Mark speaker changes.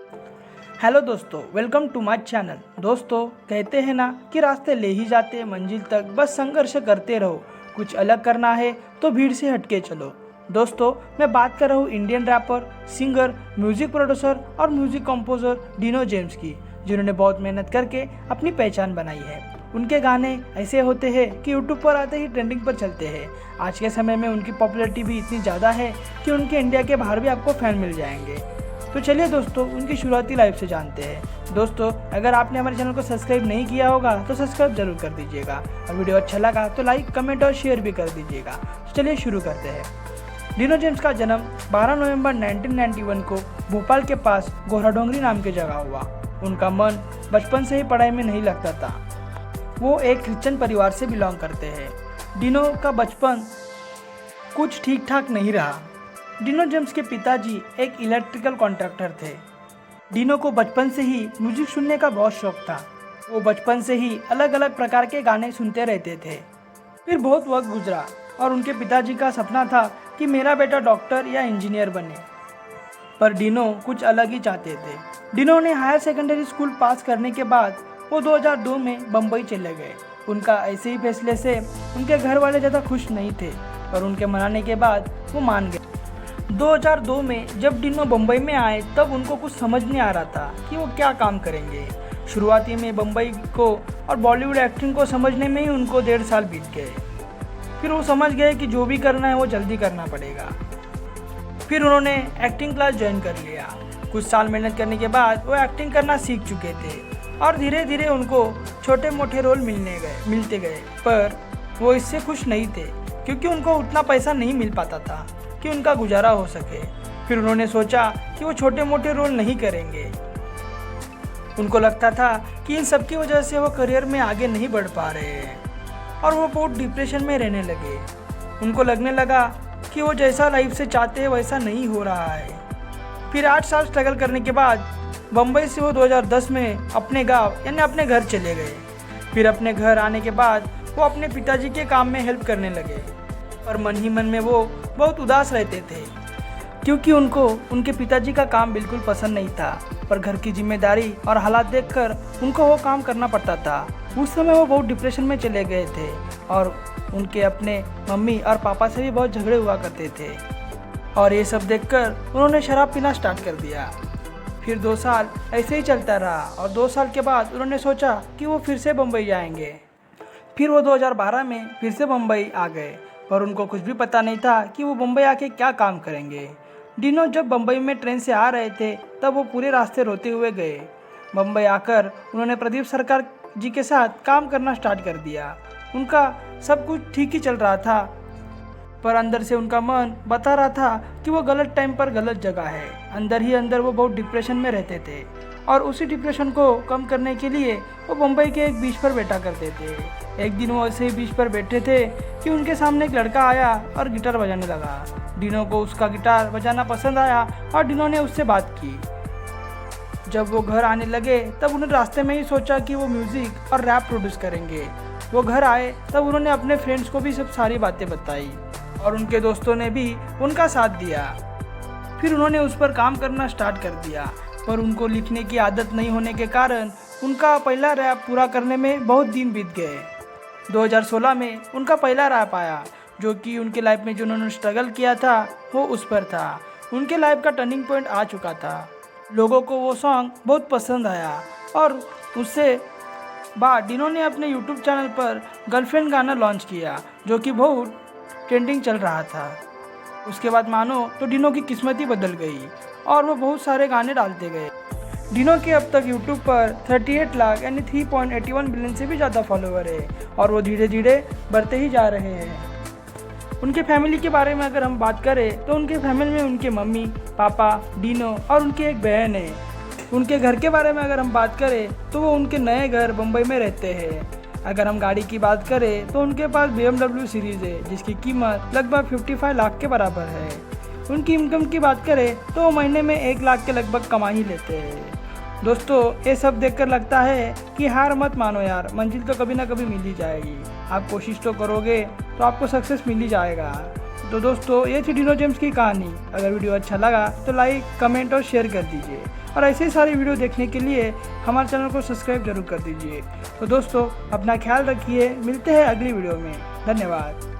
Speaker 1: Hello दोस्तों, welcome to my channel. दोस्तों, कहते हैं ना कि रास्ते ले ही जाते मंजिल तक, बस संघर्ष करते रहो। कुछ अलग करना है तो भीड़ से हटके चलो। दोस्तों, मैं बात कर रहा हूँ Indian rapper, singer, music producer और म्यूजिक कंपोजर डिनो जेम्स की, जिन्होंने बहुत मेहनत करके अपनी पहचान बनाई है। उनके गाने ऐसे होते हैं कि यूट्यूब पर आते ही ट्रेंडिंग पर चलते हैं। आज के समय में उनकी पॉपुलैरिटी भी इतनी ज़्यादा है कि उनके इंडिया के बाहर भी आपको फैन मिल जाएंगे। तो चलिए दोस्तों, उनकी शुरुआती लाइफ से जानते हैं। दोस्तों, अगर आपने हमारे चैनल को सब्सक्राइब नहीं किया होगा तो सब्सक्राइब जरूर कर दीजिएगा, और वीडियो अच्छा लगा तो लाइक, कमेंट और शेयर भी कर दीजिएगा। तो चलिए शुरू करते हैं। डिनो जेम्स का जन्म 12 नवंबर 1991 को भोपाल के पास गोहराडोंगरी नाम की जगह हुआ। उनका मन बचपन से ही पढ़ाई में नहीं लगता था। वो एक क्रिश्चियन परिवार से बिलोंग करते हैं। डिनो का बचपन कुछ ठीक ठाक नहीं रहा। डिनो जेम्स के पिताजी एक इलेक्ट्रिकल कॉन्ट्रैक्टर थे। डिनो को बचपन से ही म्यूजिक सुनने का बहुत शौक था। वो बचपन से ही अलग अलग प्रकार के गाने सुनते रहते थे। फिर बहुत वक्त गुजरा और उनके पिताजी का सपना था कि मेरा बेटा डॉक्टर या इंजीनियर बने, पर डिनो कुछ अलग ही चाहते थे। डिनो ने हायर सेकेंडरी स्कूल पास करने के बाद वो 2002 में बम्बई चले गए। उनका ऐसे ही फैसले से उनके घर वाले ज़्यादा खुश नहीं थे, पर उनके मनाने के बाद वो मान गए। 2002 में जब डिनो बम्बई में आए तब उनको कुछ समझ नहीं आ रहा था कि वो क्या काम करेंगे। शुरुआती में बम्बई को और बॉलीवुड एक्टिंग को समझने में ही उनको 1.5 साल बीत गए। फिर वो समझ गए कि जो भी करना है वो जल्दी करना पड़ेगा। फिर उन्होंने एक्टिंग क्लास ज्वाइन कर लिया। कुछ साल मेहनत करने के बाद वो एक्टिंग करना सीख चुके थे और धीरे धीरे उनको छोटे मोटे रोल मिलते गए, पर वो इससे खुश नहीं थे क्योंकि उनको उतना पैसा नहीं मिल पाता था कि उनका गुजारा हो सके। फिर उन्होंने सोचा कि वो छोटे मोटे रोल नहीं करेंगे। उनको लगता था कि इन सब की वजह से वो करियर में आगे नहीं बढ़ पा रहे हैं और वो बहुत डिप्रेशन में रहने लगे। उनको लगने लगा कि वो जैसा लाइफ से चाहते हैं वैसा नहीं हो रहा है। फिर 8 साल स्ट्रगल करने के बाद बम्बई से वो 2010 में अपने गांव यानी अपने घर चले गए। फिर अपने घर आने के बाद वो अपने पिताजी के काम में हेल्प करने लगे, पर मन ही मन में वो बहुत उदास रहते थे क्योंकि उनको उनके पिताजी का काम बिल्कुल पसंद नहीं था, पर घर की जिम्मेदारी और हालात देखकर उनको वो काम करना पड़ता था। उस समय वो बहुत डिप्रेशन में चले गए थे और उनके अपने मम्मी और पापा से भी बहुत झगड़े हुआ करते थे, और ये सब देखकर उन्होंने शराब पीना स्टार्ट कर दिया। फिर 2 साल ऐसे ही चलता रहा और 2 साल के बाद उन्होंने सोचा कि वो फिर से बम्बई जाएंगे। फिर वो 2012 में फिर से बम्बई आ गए, पर उनको कुछ भी पता नहीं था कि वो बम्बई आके क्या काम करेंगे। डिनो जब बम्बई में ट्रेन से आ रहे थे तब वो पूरे रास्ते रोते हुए गए। बम्बई आकर उन्होंने प्रदीप सरकार जी के साथ काम करना स्टार्ट कर दिया। उनका सब कुछ ठीक ही चल रहा था, पर अंदर से उनका मन बता रहा था कि वो गलत टाइम पर गलत जगह है। अंदर ही अंदर वो बहुत डिप्रेशन में रहते थे और उसी डिप्रेशन को कम करने के लिए वो बम्बई के एक बीच पर बैठा करते थे। एक दिन वो ऐसे ही बीच पर बैठे थे कि उनके सामने एक लड़का आया और गिटार बजाने लगा। डिनो को उसका गिटार बजाना पसंद आया और डिनो ने उससे बात की। जब वो घर आने लगे तब उन्होंने रास्ते में ही सोचा कि वो म्यूज़िक और रैप प्रोड्यूस करेंगे। वो घर आए तब उन्होंने अपने फ्रेंड्स को भी सब सारी बातें बताई और उनके दोस्तों ने भी उनका साथ दिया। फिर उन्होंने उस पर काम करना स्टार्ट कर दिया, पर उनको लिखने की आदत नहीं होने के कारण उनका पहला रैप पूरा करने में बहुत दिन बीत गए। 2016 में उनका पहला रैप आया, जो कि उनके लाइफ में जो उन्होंने स्ट्रगल किया था वो उस पर था। उनके लाइफ का टर्निंग पॉइंट आ चुका था। लोगों को वो सॉन्ग बहुत पसंद आया और उससे बाद डिनो ने अपने यूट्यूब चैनल पर गर्लफ्रेंड गाना लॉन्च किया, जो कि बहुत ट्रेंडिंग चल रहा था। उसके बाद मानो तो डिनो की किस्मत ही बदल गई और वो बहुत सारे गाने डालते गए। डिनो के अब तक यूट्यूब पर 38 लाख यानी 3.81 बिलियन से भी ज़्यादा फॉलोवर है और वो धीरे धीरे बढ़ते ही जा रहे हैं। उनके फैमिली के बारे में अगर हम बात करें तो उनके फैमिली में उनके मम्मी, पापा, डिनो और उनकी एक बहन है। उनके घर के बारे में अगर हम बात करें तो वो उनके नए घर बम्बई में रहते हैं। अगर हम गाड़ी की बात करें तो उनके पास BMW सीरीज़ है, जिसकी कीमत लगभग 55 लाख के बराबर है। उनकी इनकम की बात करें तो वो महीने में 1 लाख के लगभग कमा ही लेते हैं। दोस्तों, ये सब देखकर लगता है कि हार मत मानो यार, मंजिल तो कभी ना कभी मिल ही जाएगी। आप कोशिश तो करोगे तो आपको सक्सेस मिल ही जाएगा। तो दोस्तों, ये थी डिनो जेम्स की कहानी। अगर वीडियो अच्छा लगा तो लाइक, कमेंट और शेयर कर दीजिए और ऐसे सारी वीडियो देखने के लिए हमारे चैनल को सब्सक्राइब जरूर कर दीजिए। तो दोस्तों अपना ख्याल रखिए, मिलते हैं अगली वीडियो में। धन्यवाद।